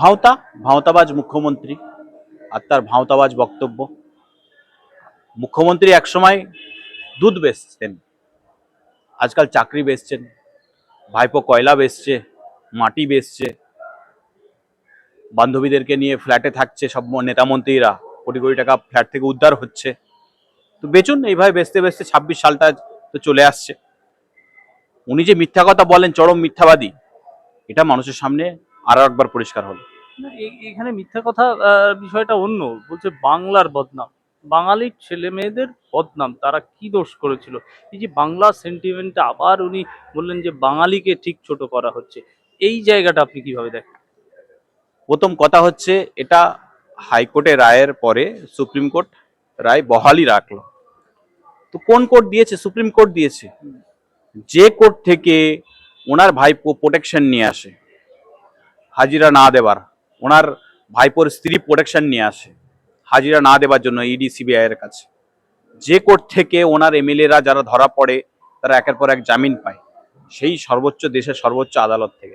ভাঁওতা ভাঁওতাবাজ মুখ্যমন্ত্রী আর তার ভাঁওতাবাজ বক্তব্য। মুখ্যমন্ত্রী একসময় দুধ বেচতেন, আজকাল চাকরি বেচছেন, ভাইপো কয়লা বেচছে, মাটি বেচছে, বান্ধবীদেরকে নিয়ে ফ্ল্যাটে থাকছে সব নেতা মন্ত্রীরা, কোটি কোটি টাকা ফ্ল্যাট থেকে উদ্ধার হচ্ছে। তো বেচুন, এইভাবে বেচতে বেচতে 26 সালটা তো চলে আসছে। উনি যে মিথ্যা কথা বলেন, চরম মিথ্যাবাদী, এটা মানুষের সামনে আরো একবার পরিষ্কার হলো। না, এখানে মিথ্যা কথা বিষয়টা অন্য বলছে, বাংলার বদনাম, বাঙালির ছেলে মেয়েদের বদনাম, তারা কি দোষ করেছিল? এই যে বাংলা সেন্টিমেন্টটা আবার উনি বললেন যে বাঙালিকে ঠিক ছোট করা হচ্ছে, এই জায়গাটা আপনি কিভাবে দেখেন? প্রথম কথা হচ্ছে, এটা হাইকোর্টের রায়ের পরে সুপ্রিম কোর্ট রায় বহালই রাখলো। তো কোন কোর্ট দিয়েছে? সুপ্রিম কোর্ট দিয়েছে। যে কোর্ট থেকে ওনার ভাইপো প্রোটেকশন নিয়ে আসে, হাজিরা না দেবার, ওনার ভাইপোর স্ত্রী প্রোটেকশন নিয়ে আসে হাজিরা না দেবার জন্য ইডি সিবিআই এর কাছে, যে কোর্ট থেকে ওনার এমএলএরা যারা ধরা পড়ে তারা একের পর এক জামিন পায়, সেই সর্বোচ্চ দেশের সর্বোচ্চ আদালত থেকে।